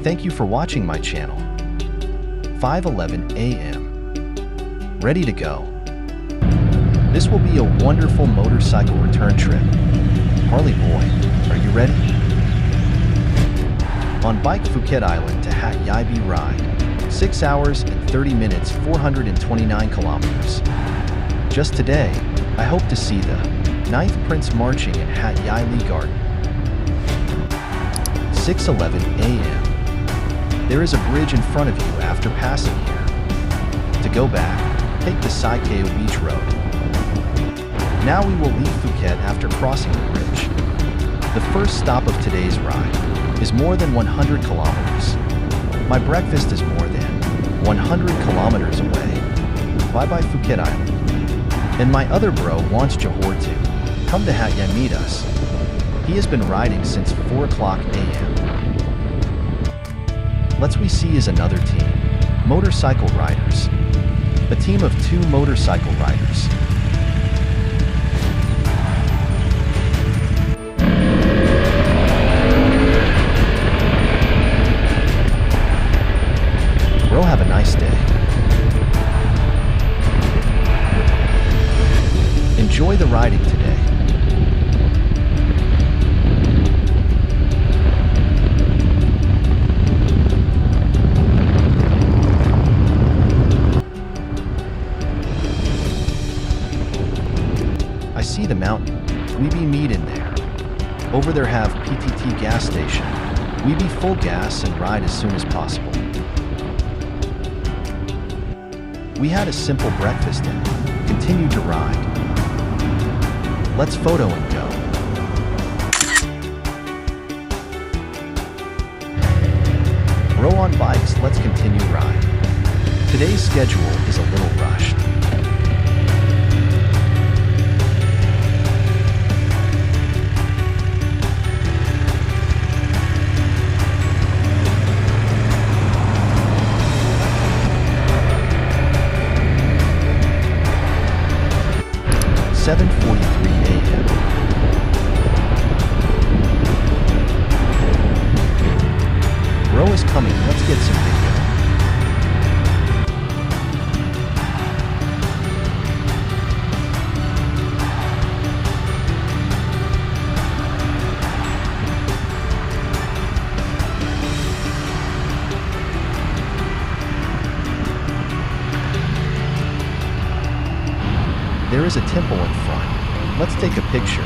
Thank you for watching my channel. 5:11 a.m. Ready to go. This will be a wonderful motorcycle return trip. Harley boy, are you ready? On bike Phuket Island to Hat Yai Bi ride. 6 hours and 30 minutes, 429 kilometers. Just today, I hope to see the 9th Prince marching at Hat Yai Lee Garden. 6:11 a.m. There is a bridge in front of you after passing here. To go back, take the Sai Keo Beach Road. Now we will leave Phuket after crossing the bridge. The first stop of today's ride is more than 100 kilometers. My breakfast is more than 100 kilometers away. Bye-bye Phuket Island. And my other bro wants Johor to come to Hat Yai meet us. He has been riding since 4 o'clock a.m. Let's we see is another team, motorcycle riders. A team of 2 motorcycle riders. Bro, have a nice day. Enjoy the riding today. I see the mountain. We be meet in there. Over there have PTT gas station. We be full gas and ride as soon as possible. We had a simple breakfast and continue to ride. Let's photo and go. Row on bikes, let's continue ride. Today's schedule is a little rushed. (7:43 a.m.) Bro is coming, let's get some video. There is a temple in front. Let's take a picture.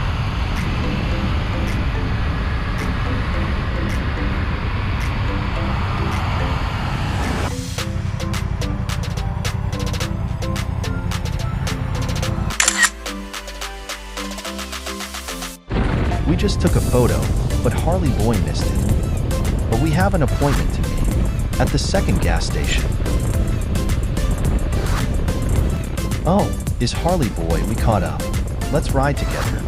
We just took a photo, but Harley boy missed it. But we have an appointment to meet at the second gas station. Oh, is Harley boy, we caught up. Let's ride together.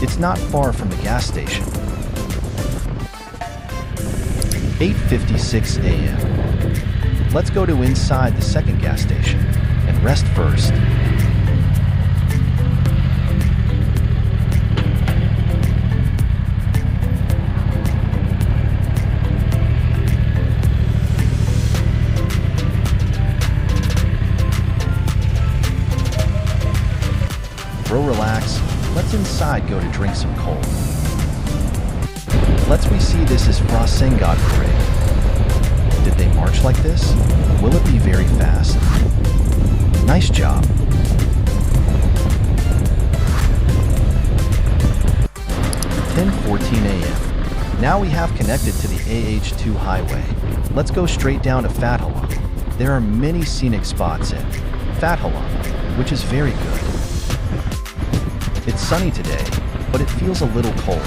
It's not far from the gas station. 8:56 a.m. Let's go to inside the second gas station and rest first. Bro, relax. Let's inside go to drink some cold. Let's we see this is Frasengad parade. Did they march like this? Will it be very fast? Nice job. 10:14 a.m. Now we have connected to the AH2 highway. Let's go straight down to Phat Halong. There are many scenic spots in Phat Halong, which is very good. It's sunny today, but it feels a little cold.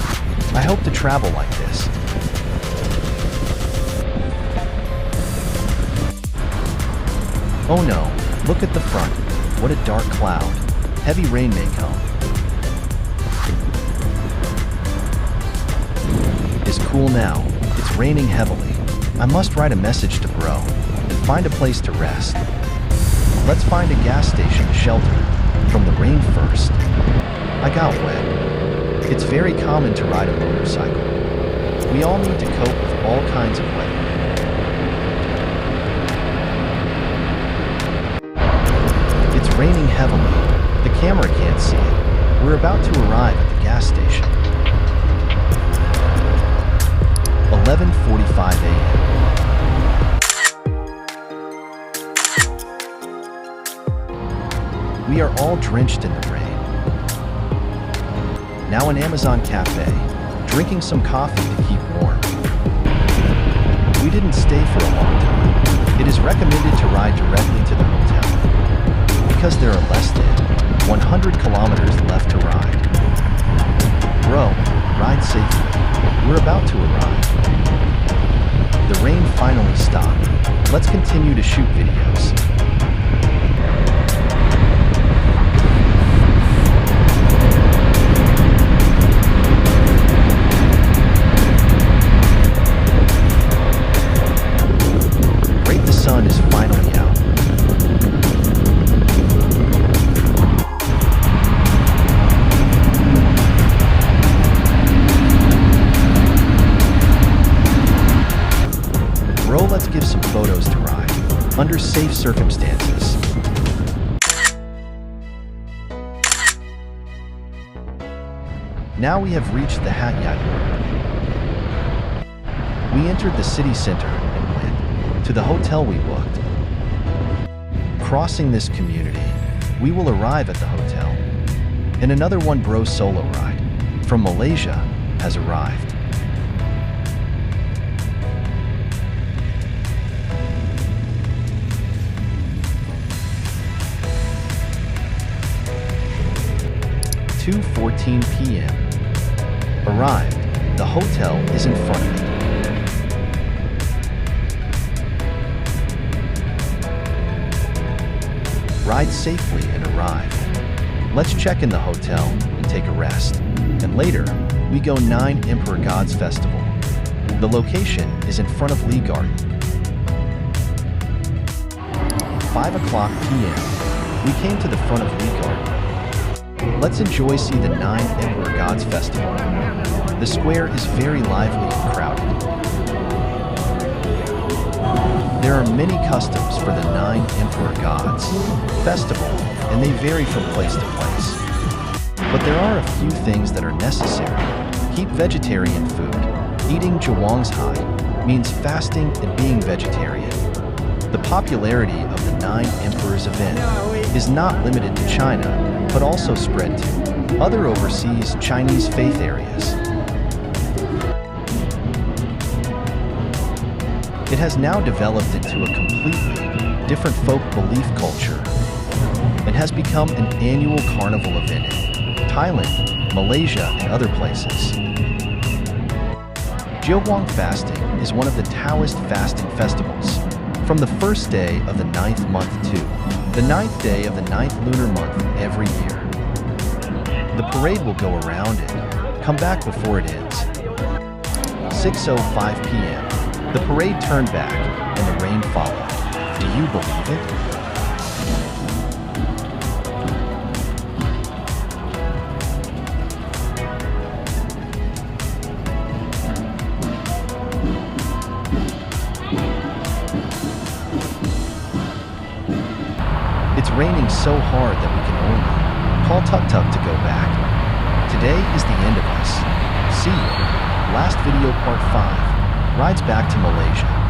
I hope to travel like this. Oh no, look at the front. What a dark cloud. Heavy rain may come. It's cool now. It's raining heavily. I must write a message to bro and find a place to rest. Let's find a gas station to shelter from the rain first. I got wet. It's very common to ride a motorcycle. We all need to cope with all kinds of weather. can see it, we're about to arrive at the gas station. 11:45 a.m. We are all drenched in the rain. Now an Amazon cafe, drinking some coffee to keep warm. We didn't stay for a long time. It is recommended to ride directly to the hotel, because there are less than 100 kilometers left to ride. Bro, ride safely. We're about to arrive. The rain finally stopped. Let's continue to shoot videos. The sun is finally out. Bro, let's give some photos to ride, under safe circumstances. Now we have reached the Hat Yai border. We entered the city center and went to the hotel we booked. Crossing this community, we will arrive at the hotel. And another one bro solo ride from Malaysia has arrived. at 2:14 p.m. Arrived. The hotel is in front of it. Ride safely and arrive. Let's check in the hotel and take a rest. And later, we go 9 Emperor Gods Festival. The location is in front of Lee Garden. 5 o'clock p.m. We came to the front of Lee Garden. Let's enjoy see the 9 Emperor Gods Festival. The square is very lively and crowded. There are many customs for the 9 Emperor Gods Festival, and they vary from place to place. But there are a few things that are necessary. Keep vegetarian food. Eating Zhuangzhai means fasting and being vegetarian. The popularity of the 9 Emperors event is not limited to China, but also spread to other overseas Chinese faith areas. It has now developed into a completely different folk belief culture and has become an annual carnival event in Thailand, Malaysia, and other places. Jiuhuang fasting is one of the Taoist fasting festivals, from the first day of the 9th month to the 9th day of the 9th lunar month every year. The parade will go around and come back before it ends. 6:05 p.m. The parade turned back and the rain followed. Do you believe it? It's raining so hard that we can only call tuk-tuk to go back. Today is the end of us. See you. Last video part 5. Rides back to Malaysia.